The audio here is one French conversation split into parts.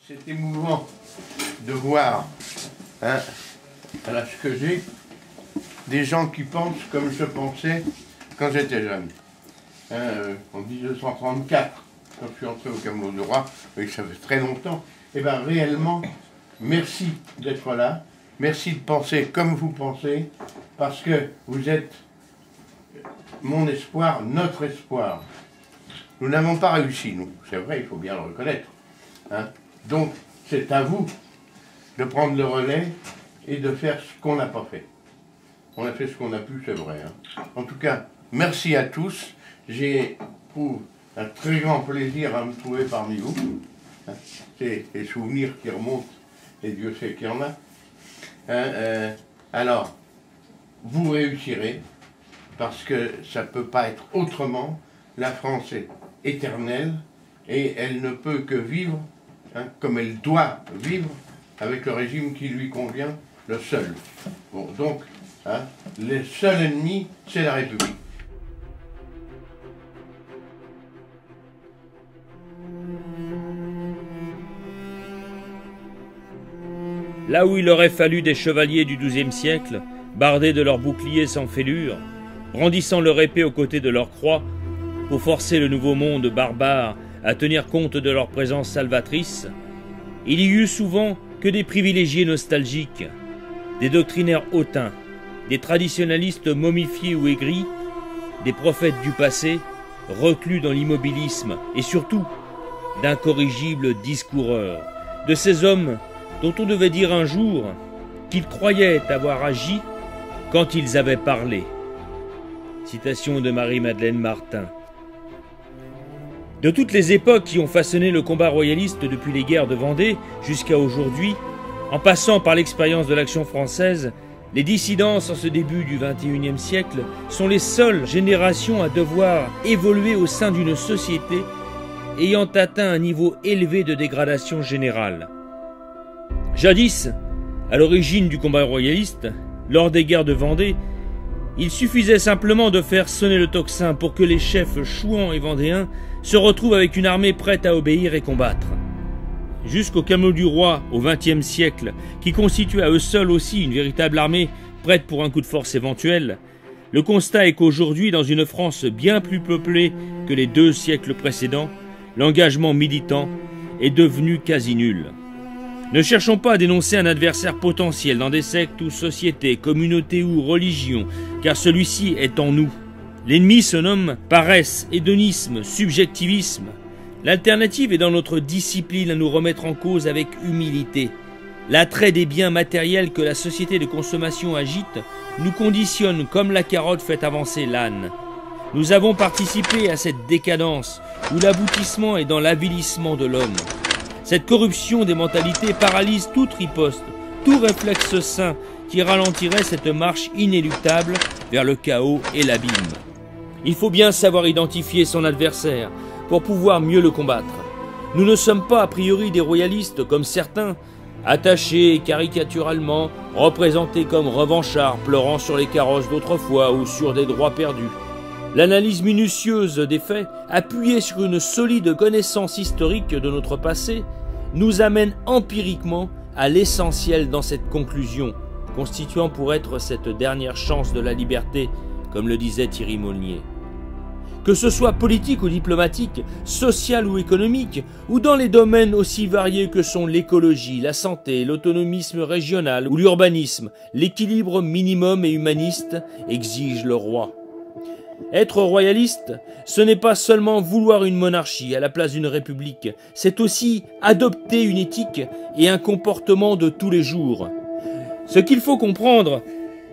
C'est émouvant de voir à l'âge que j'ai des gens qui pensent comme je pensais quand j'étais jeune. En 1934, quand je suis entré au Camelot du Roi, oui, ça fait très longtemps, et bien réellement, merci d'être là, merci de penser comme vous pensez, parce que vous êtes mon espoir, notre espoir. Nous n'avons pas réussi, nous, c'est vrai, il faut bien le reconnaître. Donc, c'est à vous de prendre le relais et de faire ce qu'on n'a pas fait. On a fait ce qu'on a pu, c'est vrai. En tout cas, merci à tous. J'ai un très grand plaisir à me trouver parmi vous. C'est des souvenirs qui remontent, et Dieu sait qu'il y en a. Alors, vous réussirez, parce que ça ne peut pas être autrement. La France est éternelle, et elle ne peut que vivre, comme elle doit vivre, avec le régime qui lui convient, le seul. Bon, donc, le seul ennemi, c'est la République. Là où il aurait fallu des chevaliers du XIIe siècle, bardés de leurs boucliers sans fêlure, brandissant leur épée aux côtés de leur croix, pour forcer le nouveau monde barbare à tenir compte de leur présence salvatrice, il y eut souvent que des privilégiés nostalgiques, des doctrinaires hautains, des traditionalistes momifiés ou aigris, des prophètes du passé, reclus dans l'immobilisme, et surtout, d'incorrigibles discoureurs, de ces hommes dont on devait dire un jour qu'ils croyaient avoir agi quand ils avaient parlé. Citation de Marie-Madeleine Martin. De toutes les époques qui ont façonné le combat royaliste depuis les guerres de Vendée jusqu'à aujourd'hui, en passant par l'expérience de l'Action française, les dissidences en ce début du XXIe siècle sont les seules générations à devoir évoluer au sein d'une société ayant atteint un niveau élevé de dégradation générale. Jadis, à l'origine du combat royaliste, lors des guerres de Vendée, il suffisait simplement de faire sonner le tocsin pour que les chefs chouans et vendéens se retrouvent avec une armée prête à obéir et combattre. Jusqu'au Camelot du Roi, au XXe siècle, qui constitue à eux seuls aussi une véritable armée prête pour un coup de force éventuel, le constat est qu'aujourd'hui, dans une France bien plus peuplée que les 2 siècles précédents, l'engagement militant est devenu quasi nul. Ne cherchons pas à dénoncer un adversaire potentiel dans des sectes ou sociétés, communautés ou religions, car celui-ci est en nous. L'ennemi se nomme paresse, hédonisme, subjectivisme. L'alternative est dans notre discipline à nous remettre en cause avec humilité. L'attrait des biens matériels que la société de consommation agite nous conditionne comme la carotte fait avancer l'âne. Nous avons participé à cette décadence où l'aboutissement est dans l'avilissement de l'homme. Cette corruption des mentalités paralyse toute riposte, tout réflexe sain qui ralentirait cette marche inéluctable vers le chaos et l'abîme. Il faut bien savoir identifier son adversaire pour pouvoir mieux le combattre. Nous ne sommes pas a priori des royalistes comme certains, attachés caricaturalement, représentés comme revanchards pleurant sur les carrosses d'autrefois ou sur des droits perdus. L'analyse minutieuse des faits, appuyée sur une solide connaissance historique de notre passé, nous amène empiriquement à l'essentiel dans cette conclusion, constituant pour être cette dernière chance de la liberté, comme le disait Thierry Molnier. Que ce soit politique ou diplomatique, social ou économique, ou dans les domaines aussi variés que sont l'écologie, la santé, l'autonomisme régional ou l'urbanisme, l'équilibre minimum et humaniste exige le roi. Être royaliste, ce n'est pas seulement vouloir une monarchie à la place d'une république, c'est aussi adopter une éthique et un comportement de tous les jours. Ce qu'il faut comprendre,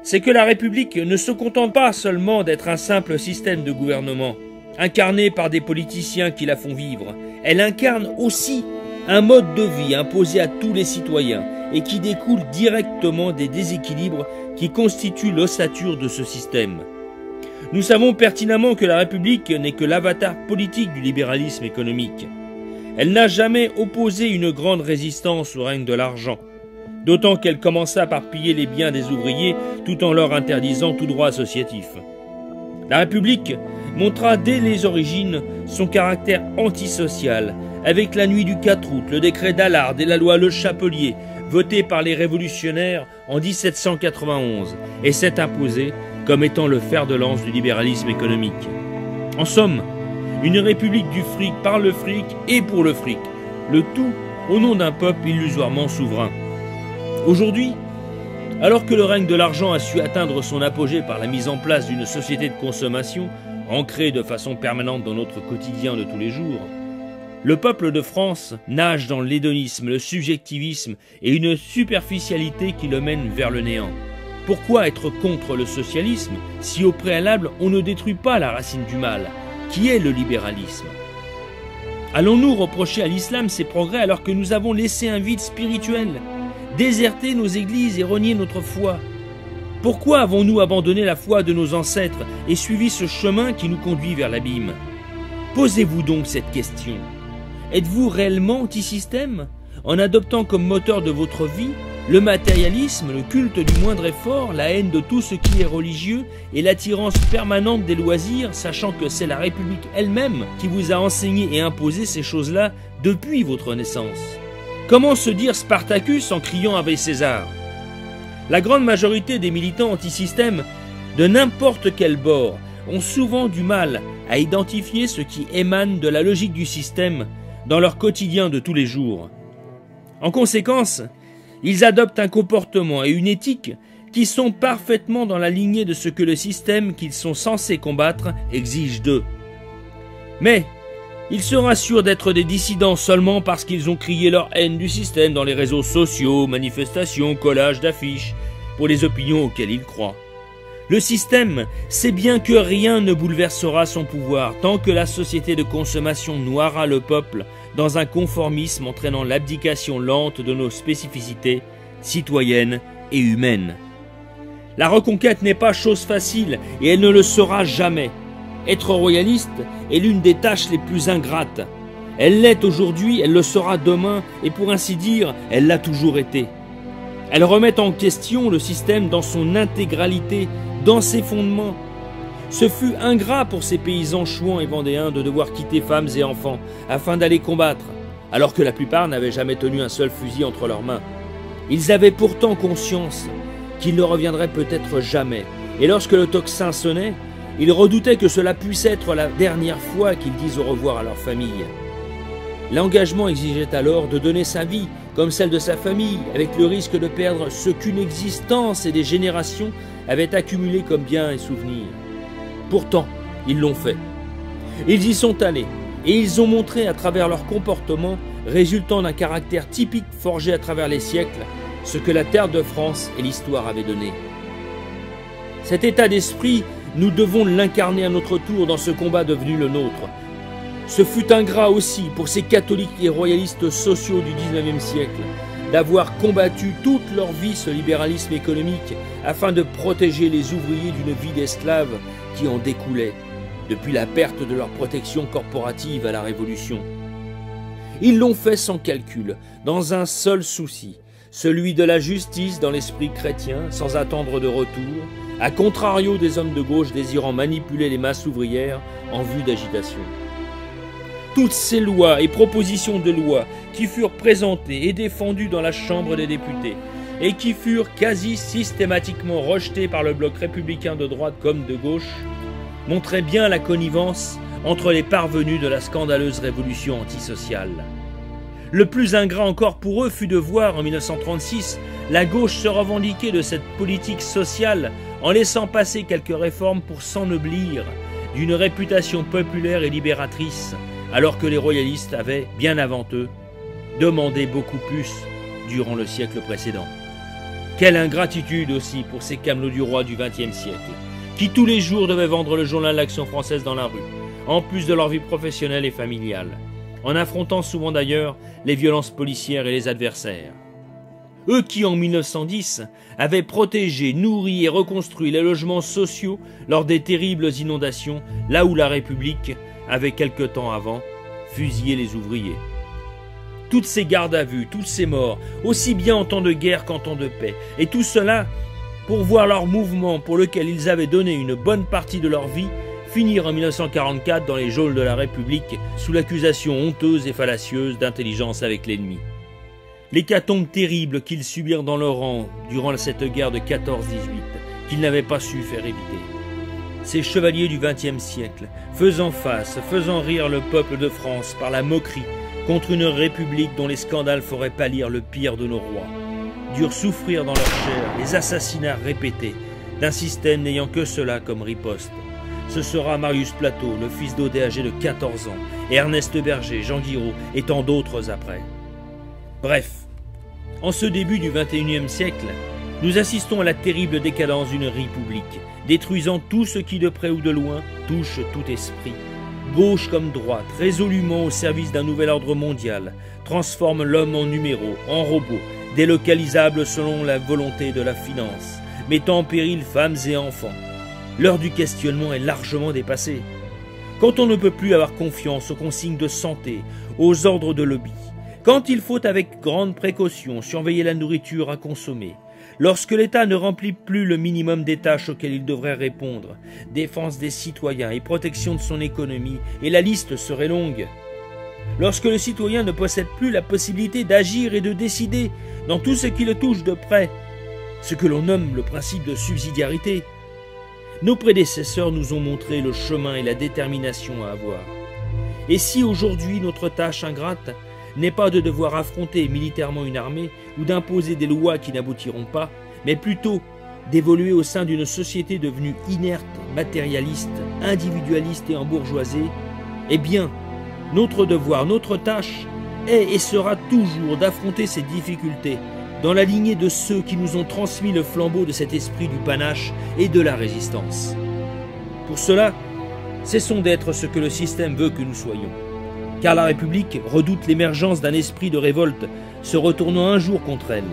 c'est que la République ne se contente pas seulement d'être un simple système de gouvernement, incarné par des politiciens qui la font vivre. Elle incarne aussi un mode de vie imposé à tous les citoyens et qui découle directement des déséquilibres qui constituent l'ossature de ce système. Nous savons pertinemment que la République n'est que l'avatar politique du libéralisme économique. Elle n'a jamais opposé une grande résistance au règne de l'argent, d'autant qu'elle commença par piller les biens des ouvriers tout en leur interdisant tout droit associatif. La République montra dès les origines son caractère antisocial, avec la nuit du 4 août, le décret d'Allard et la loi Le Chapelier, voté par les révolutionnaires en 1791, et s'est imposé comme étant le fer de lance du libéralisme économique. En somme, une république du fric par le fric et pour le fric, le tout au nom d'un peuple illusoirement souverain. Aujourd'hui, alors que le règne de l'argent a su atteindre son apogée par la mise en place d'une société de consommation, ancrée de façon permanente dans notre quotidien de tous les jours, le peuple de France nage dans l'hédonisme, le subjectivisme et une superficialité qui le mène vers le néant. Pourquoi être contre le socialisme si au préalable on ne détruit pas la racine du mal, qui est le libéralisme? Allons-nous reprocher à l'islam ses progrès alors que nous avons laissé un vide spirituel, déserté nos églises et renié notre foi? Pourquoi avons-nous abandonné la foi de nos ancêtres et suivi ce chemin qui nous conduit vers l'abîme? Posez-vous donc cette question. Êtes-vous réellement anti-système en adoptant comme moteur de votre vie le matérialisme, le culte du moindre effort, la haine de tout ce qui est religieux et l'attirance permanente des loisirs, sachant que c'est la République elle-même qui vous a enseigné et imposé ces choses-là depuis votre naissance? Comment se dire Spartacus en criant avec César? La grande majorité des militants anti-système de n'importe quel bord ont souvent du mal à identifier ce qui émane de la logique du système dans leur quotidien de tous les jours. En conséquence, ils adoptent un comportement et une éthique qui sont parfaitement dans la lignée de ce que le système qu'ils sont censés combattre exige d'eux. Mais ils se rassurent d'être des dissidents seulement parce qu'ils ont crié leur haine du système dans les réseaux sociaux, manifestations, collages d'affiches, pour les opinions auxquelles ils croient. Le système sait bien que rien ne bouleversera son pouvoir tant que la société de consommation noiera le peuple dans un conformisme entraînant l'abdication lente de nos spécificités citoyennes et humaines. La reconquête n'est pas chose facile et elle ne le sera jamais. Être royaliste est l'une des tâches les plus ingrates. Elle l'est aujourd'hui, elle le sera demain et pour ainsi dire, elle l'a toujours été. Elle remet en question le système dans son intégralité, dans ses fondements. Ce fut ingrat pour ces paysans chouans et vendéens de devoir quitter femmes et enfants afin d'aller combattre, alors que la plupart n'avaient jamais tenu un seul fusil entre leurs mains. Ils avaient pourtant conscience qu'ils ne reviendraient peut-être jamais, et lorsque le tocsin sonnait, ils redoutaient que cela puisse être la dernière fois qu'ils disent au revoir à leur famille. L'engagement exigeait alors de donner sa vie, comme celle de sa famille, avec le risque de perdre ce qu'une existence et des générations avaient accumulé comme biens et souvenirs. Pourtant, ils l'ont fait. Ils y sont allés, et ils ont montré à travers leur comportement, résultant d'un caractère typique forgé à travers les siècles, ce que la terre de France et l'histoire avaient donné. Cet état d'esprit, nous devons l'incarner à notre tour dans ce combat devenu le nôtre. Ce fut ingrat aussi pour ces catholiques et royalistes sociaux du XIXe siècle d'avoir combattu toute leur vie ce libéralisme économique afin de protéger les ouvriers d'une vie d'esclaves qui en découlait depuis la perte de leur protection corporative à la Révolution. Ils l'ont fait sans calcul, dans un seul souci, celui de la justice dans l'esprit chrétien, sans attendre de retour, à contrario des hommes de gauche désirant manipuler les masses ouvrières en vue d'agitation. Toutes ces lois et propositions de loi qui furent présentées et défendues dans la Chambre des députés et qui furent quasi systématiquement rejetées par le bloc républicain de droite comme de gauche montraient bien la connivence entre les parvenus de la scandaleuse révolution antisociale. Le plus ingrat encore pour eux fut de voir en 1936 la gauche se revendiquer de cette politique sociale en laissant passer quelques réformes pour s'ennoblir d'une réputation populaire et libératrice, alors que les royalistes avaient, bien avant eux, demandé beaucoup plus durant le siècle précédent. Quelle ingratitude aussi pour ces camelots du roi du XXe siècle, qui tous les jours devaient vendre le journal L'Action française dans la rue, en plus de leur vie professionnelle et familiale, en affrontant souvent d'ailleurs les violences policières et les adversaires. Eux qui, en 1910, avaient protégé, nourri et reconstruit les logements sociaux lors des terribles inondations, là où la République avait quelque temps avant fusillé les ouvriers. Toutes ces gardes à vue, toutes ces morts, aussi bien en temps de guerre qu'en temps de paix, et tout cela pour voir leur mouvement pour lequel ils avaient donné une bonne partie de leur vie finir en 1944 dans les geôles de la République sous l'accusation honteuse et fallacieuse d'intelligence avec l'ennemi. L'hécatombe terrible qu'ils subirent dans leur rang durant cette guerre de 14-18, qu'ils n'avaient pas su faire éviter. Ces chevaliers du XXe siècle, faisant face, faisant rire le peuple de France par la moquerie contre une république dont les scandales feraient pâlir le pire de nos rois, durent souffrir dans leur chair les assassinats répétés d'un système n'ayant que cela comme riposte. Ce sera Marius Plateau, le fils d'Odet âgé de 14 ans, et Ernest Berger, Jean Guiraud et tant d'autres après. Bref, en ce début du XXIe siècle, nous assistons à la terrible décadence d'une république, détruisant tout ce qui de près ou de loin touche tout esprit. Gauche comme droite, résolument au service d'un nouvel ordre mondial, transforme l'homme en numéro, en robot, délocalisable selon la volonté de la finance, mettant en péril femmes et enfants. L'heure du questionnement est largement dépassée. Quand on ne peut plus avoir confiance aux consignes de santé, aux ordres de lobby, quand il faut avec grande précaution surveiller la nourriture à consommer, lorsque l'État ne remplit plus le minimum des tâches auxquelles il devrait répondre, défense des citoyens et protection de son économie, et la liste serait longue. Lorsque le citoyen ne possède plus la possibilité d'agir et de décider dans tout ce qui le touche de près, ce que l'on nomme le principe de subsidiarité. Nos prédécesseurs nous ont montré le chemin et la détermination à avoir. Et si aujourd'hui notre tâche ingrate n'est pas de devoir affronter militairement une armée ou d'imposer des lois qui n'aboutiront pas, mais plutôt d'évoluer au sein d'une société devenue inerte, matérialiste, individualiste et embourgeoisée, eh bien, notre devoir, notre tâche est et sera toujours d'affronter ces difficultés dans la lignée de ceux qui nous ont transmis le flambeau de cet esprit du panache et de la résistance. Pour cela, cessons d'être ce que le système veut que nous soyons. Car la République redoute l'émergence d'un esprit de révolte se retournant un jour contre elle.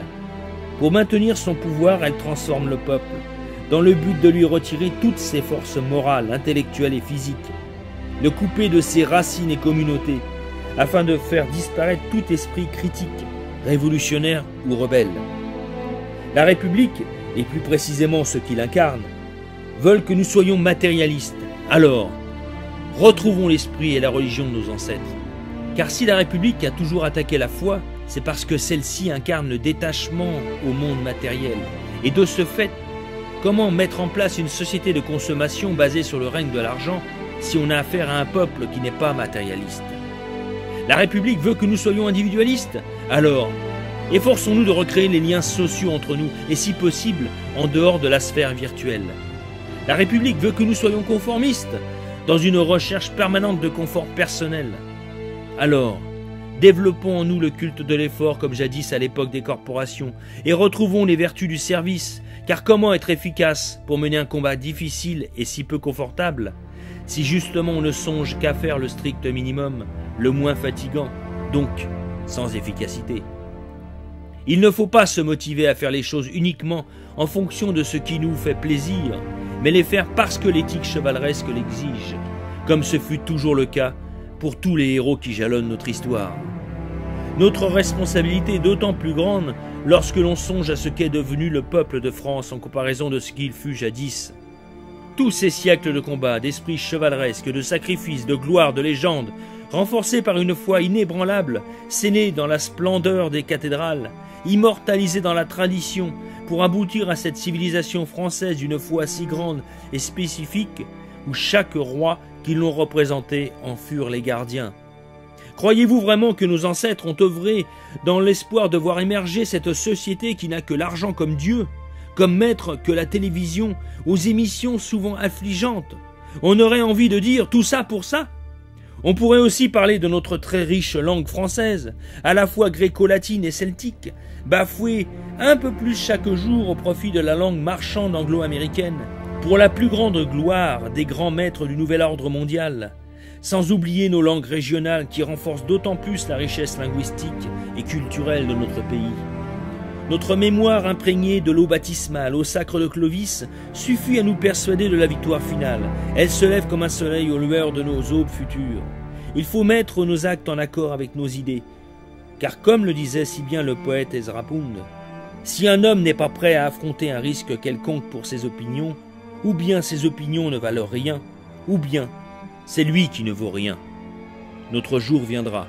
Pour maintenir son pouvoir, elle transforme le peuple, dans le but de lui retirer toutes ses forces morales, intellectuelles et physiques, le couper de ses racines et communautés, afin de faire disparaître tout esprit critique, révolutionnaire ou rebelle. La République, et plus précisément ceux qui l'incarnent, veulent que nous soyons matérialistes. Alors, retrouvons l'esprit et la religion de nos ancêtres. Car si la République a toujours attaqué la foi, c'est parce que celle-ci incarne le détachement au monde matériel. Et de ce fait, comment mettre en place une société de consommation basée sur le règne de l'argent si on a affaire à un peuple qui n'est pas matérialiste? La République veut que nous soyons individualistes. Alors, efforçons-nous de recréer les liens sociaux entre nous, et si possible, en dehors de la sphère virtuelle. La République veut que nous soyons conformistes, dans une recherche permanente de confort personnel. Alors, développons en nous le culte de l'effort comme jadis à l'époque des corporations, et retrouvons les vertus du service, car comment être efficace pour mener un combat difficile et si peu confortable, si justement on ne songe qu'à faire le strict minimum, le moins fatigant, donc sans efficacité. Il ne faut pas se motiver à faire les choses uniquement en fonction de ce qui nous fait plaisir, mais les faire parce que l'éthique chevaleresque l'exige, comme ce fut toujours le cas pour tous les héros qui jalonnent notre histoire. Notre responsabilité est d'autant plus grande lorsque l'on songe à ce qu'est devenu le peuple de France en comparaison de ce qu'il fut jadis. Tous ces siècles de combats, d'esprit chevaleresque, de sacrifices, de gloire, de légendes, renforcés par une foi inébranlable, scénée dans la splendeur des cathédrales, immortalisée dans la tradition, pour aboutir à cette civilisation française d'une foi si grande et spécifique, où chaque roi qui l'ont représenté en furent les gardiens. Croyez-vous vraiment que nos ancêtres ont œuvré dans l'espoir de voir émerger cette société qui n'a que l'argent comme Dieu, comme maître que la télévision, aux émissions souvent affligeantes? On aurait envie de dire tout ça pour ça? On pourrait aussi parler de notre très riche langue française, à la fois gréco-latine et celtique, bafouée un peu plus chaque jour au profit de la langue marchande anglo-américaine, pour la plus grande gloire des grands maîtres du nouvel ordre mondial, sans oublier nos langues régionales qui renforcent d'autant plus la richesse linguistique et culturelle de notre pays. Notre mémoire imprégnée de l'eau baptismale au sacre de Clovis suffit à nous persuader de la victoire finale. Elle se lève comme un soleil aux lueurs de nos aubes futures. Il faut mettre nos actes en accord avec nos idées. Car comme le disait si bien le poète Ezra Pound, si un homme n'est pas prêt à affronter un risque quelconque pour ses opinions, ou bien ses opinions ne valent rien, ou bien c'est lui qui ne vaut rien. Notre jour viendra.